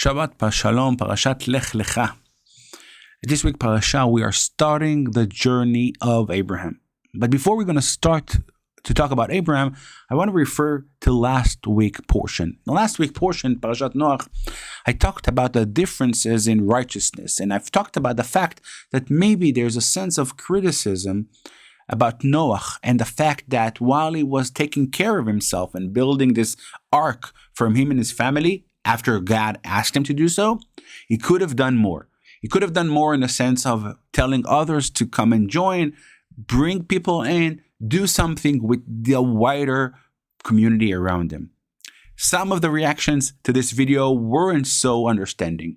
Shabbat Shalom, Parashat Lech Lecha. This week, Parasha, we are starting the journey of Abraham. But before we're going to start to talk about Abraham, I want to refer to last week portion. The last week portion, Parashat Noach, I talked about the differences in righteousness. And I've talked about the fact that maybe there's a sense of criticism about Noach and the fact that while he was taking care of himself and building this ark for him and his family, after God asked him to do so, he could have done more. He could have done more in the sense of telling others to come and join, bring people in, do something with the wider community around him. Some of the reactions to this video weren't so understanding.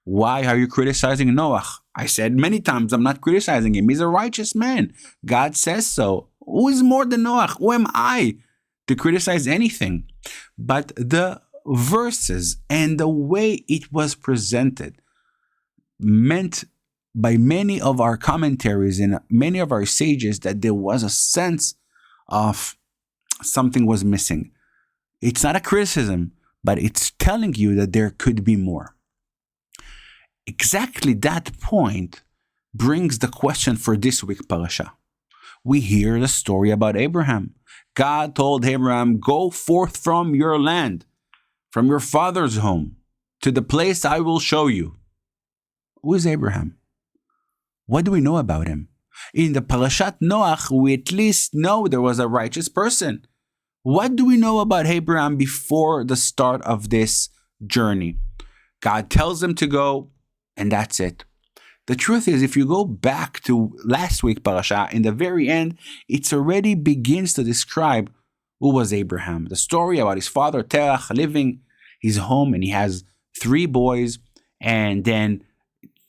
Why are you criticizing Noach? I said many times I'm not criticizing him. He's a righteous man. God says so. Who is more than Noach? Who am I to criticize anything? But the verses and the way it was presented meant by many of our commentaries and many of our sages that there was a sense of something was missing. It's not a criticism, but it's telling you that there could be more. Exactly that point brings the question for this week parasha. We hear the story about Abraham. God told Abraham, go forth from your land, from your father's home, to the place I will show you. Who is Abraham? What do we know about him? In the Parashat Noach, we at least know there was a righteous person. What do we know about Abraham before the start of this journey? God tells him to go, and that's it. The truth is, if you go back to last week Parasha, in the very end, it already begins to describe who was Abraham. The story about his father Terach living his home, and he has 3 boys, and then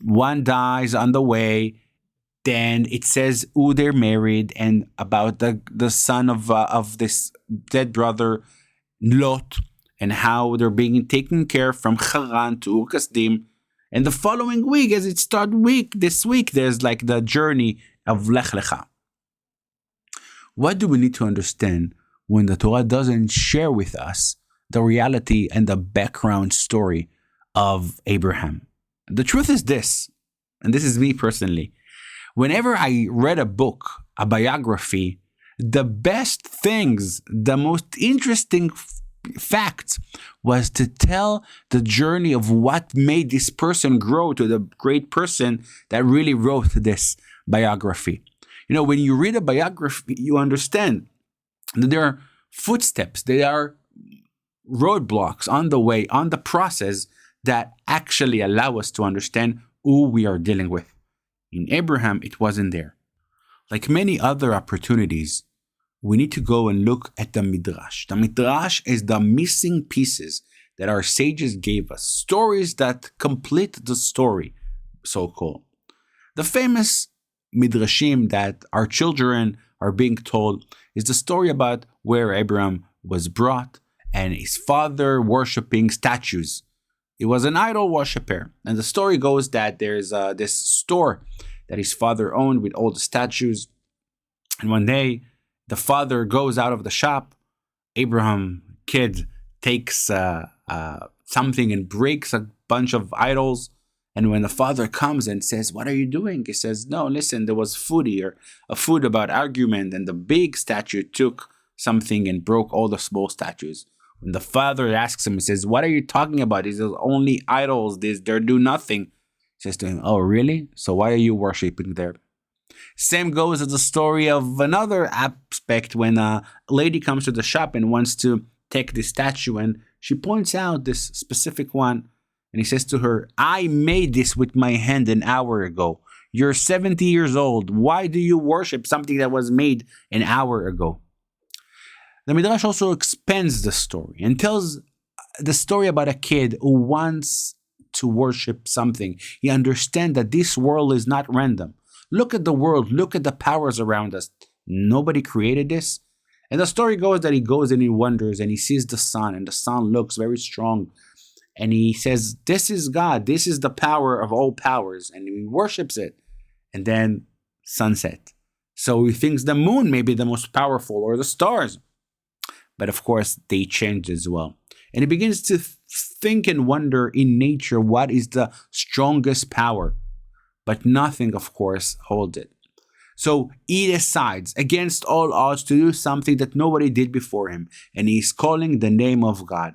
one dies on the way. Then it says who they're married, and about the son of this dead brother Lot, and how they're being taken care from Haran to Ur Kasdim. And the following week, as it starts this week, there's like the journey of Lech Lecha. What do we need to understand when the Torah doesn't share with us the reality and the background story of Abraham? The truth is this, and this is me personally. Whenever I read a book, a biography, the best things, the most interesting facts was to tell the journey of what made this person grow to the great person that really wrote this biography. You know, when you read a biography, you understand that there are footsteps, there are roadblocks on the way, on the process that actually allow us to understand who we are dealing with. In Abraham, it wasn't there. Like many other opportunities, we need to go and look at the Midrash. The Midrash is the missing pieces that our sages gave us, stories that complete the story, so-called. The famous Midrashim that our children are being told is the story about where Abraham was brought and his father worshipping statues. He was an idol worshiper. And the story goes that there's this store that his father owned with all the statues. And one day, the father goes out of the shop. Abraham, kid, takes something and breaks a bunch of idols. And when the father comes and says, what are you doing? He says, no, listen, there was food here, a food about argument. And the big statue took something and broke all the small statues. When the father asks him, he says, what are you talking about? He says, only idols, they do nothing. He says to him, oh, really? So why are you worshiping there? Same goes as the story of another aspect when a lady comes to the shop and wants to take this statue, and she points out this specific one, and he says to her, I made this with my hand an hour ago. You're 70 years old. Why do you worship something that was made an hour ago? The Midrash also expands the story and tells the story about a kid who wants to worship something. He understands that this world is not random. Look at the world. Look at the powers around us. Nobody created this. And the story goes that he goes and he wonders and he sees the sun, and the sun looks very strong. And he says, this is God. This is the power of all powers. And he worships it. And then sunset. So he thinks the moon may be the most powerful, or the stars. But of course, they changed as well. And he begins to think and wonder in nature what is the strongest power, but nothing, of course, holds it. So he decides against all odds to do something that nobody did before him, and he's calling the name of God.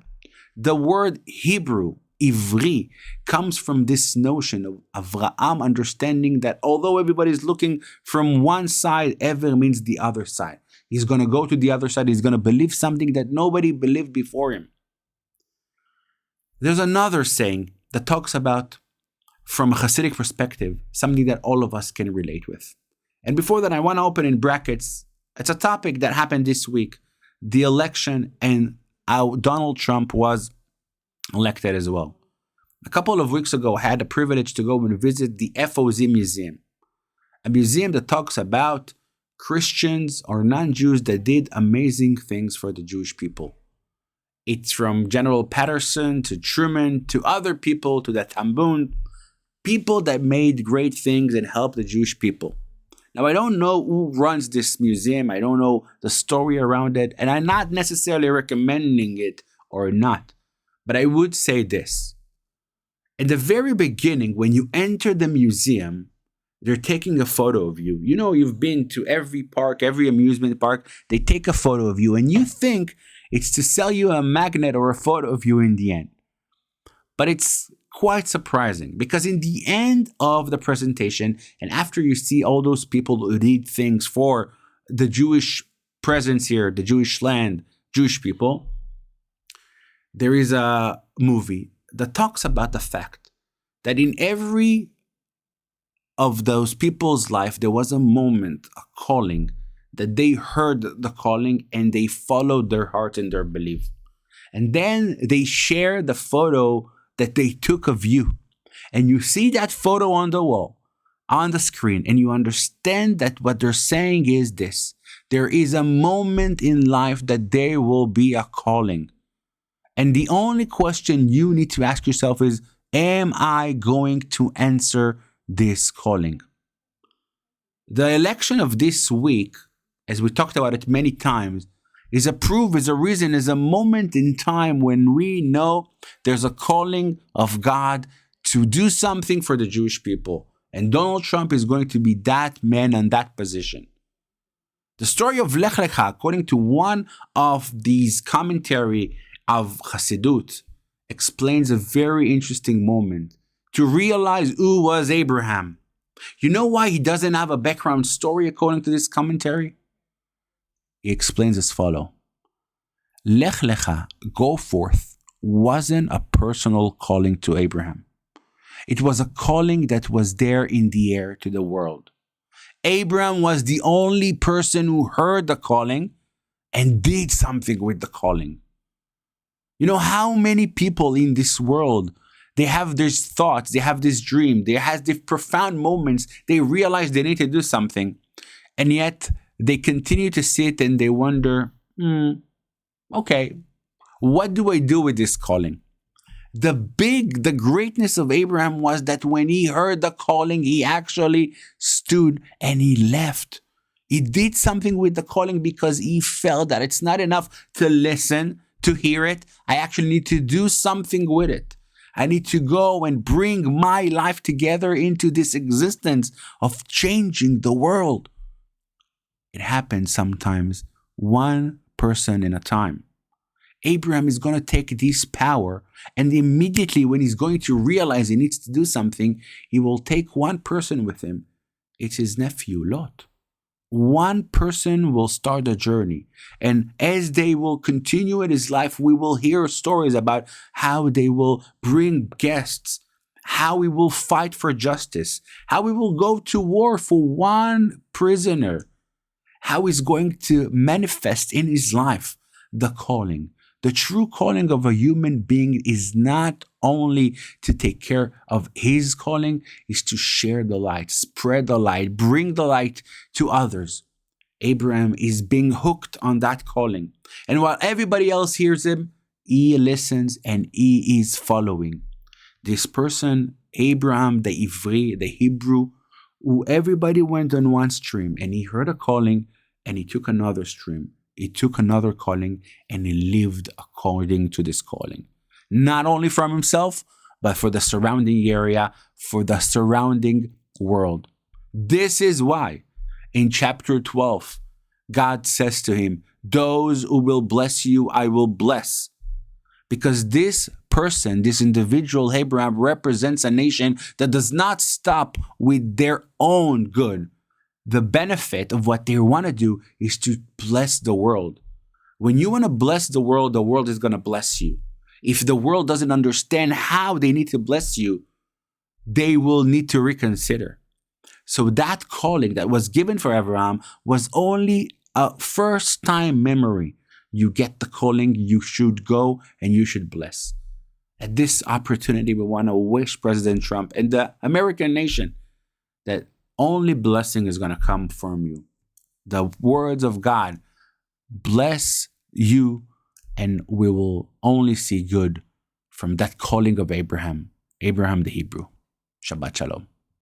The word Hebrew, Ivri, comes from this notion of Avraham understanding that although everybody's looking from one side, ever means the other side. He's going to go to the other side. He's going to believe something that nobody believed before him. There's another saying that talks about, from a Hasidic perspective, something that all of us can relate with. And before that, I want to open in brackets. It's a topic that happened this week, the election, and how Donald Trump was elected as well. A couple of weeks ago, I had the privilege to go and visit the FOZ Museum, a museum that talks about Christians or non-Jews that did amazing things for the Jewish people. It's from General Patterson to Truman to other people to the Tambun, people that made great things and helped the Jewish people. Now, I don't know who runs this museum. I don't know the story around it, and I'm not necessarily recommending it or not. But I would say this. In the very beginning, when you enter the museum, they're taking a photo of you. You know, you've been to every park, every amusement park. They take a photo of you, and you think it's to sell you a magnet or a photo of you in the end. But it's quite surprising, because in the end of the presentation, and after you see all those people who did things for the Jewish presence here, the Jewish land, Jewish people, there is a movie that talks about the fact that in every of those people's life, there was a moment, a calling, that they heard the calling and they followed their heart and their belief. And then they share the photo that they took of you. And you see that photo on the wall, on the screen, and you understand that what they're saying is this. There is a moment in life that there will be a calling. And the only question you need to ask yourself is, am I going to answer this calling? The election of this week, as we talked about it many times, is a proof, is a reason, is a moment in time when we know there's a calling of God to do something for the Jewish people. And Donald Trump is going to be that man in that position. The story of Lech Lecha, according to one of these commentary of Chassidut, explains a very interesting moment to realize who was Abraham. You know why he doesn't have a background story according to this commentary? He explains as follows. Lech Lecha, go forth, wasn't a personal calling to Abraham. It was a calling that was there in the air to the world. Abraham was the only person who heard the calling and did something with the calling. You know how many people in this world, they have these thoughts, they have this dream, they have these profound moments, they realize they need to do something, and yet they continue to sit and they wonder, okay, what do I do with this calling? The greatness of Abraham was that when he heard the calling, he actually stood and he left. He did something with the calling because he felt that it's not enough to listen, to hear it. I actually need to do something with it. I need to go and bring my life together into this existence of changing the world. It happens sometimes one person in a time. Abraham is going to take this power, and immediately when he's going to realize he needs to do something, he will take one person with him. It's his nephew, Lot. One person will start the journey, and as they will continue in his life, we will hear stories about how they will bring guests, how we will fight for justice, how we will go to war for one prisoner, how he's going to manifest in his life the calling. The true calling of a human being is not only to take care of his calling, is to share the light, spread the light, bring the light to others. Abraham is being hooked on that calling. And while everybody else hears him, he listens and he is following. This person, Abraham, the Ivri, the Hebrew, who everybody went on one stream, and he heard a calling and he took another stream. He took another calling and he lived according to this calling. not only from himself, but for the surrounding area, for the surrounding world. This is why in chapter 12, God says to him, those who will bless you, I will bless. Because this person, this individual, Abraham, represents a nation that does not stop with their own good. The benefit of what they want to do is to bless the world. When you want to bless the world is going to bless you. If the world doesn't understand how they need to bless you, they will need to reconsider. So that calling that was given for Abraham was only a first-time memory. You get the calling, you should go and you should bless. At this opportunity, we want to wish President Trump and the American nation that only blessing is going to come from you. The words of God bless you, and we will only see good from that calling of Abraham the Hebrew. Shabbat Shalom.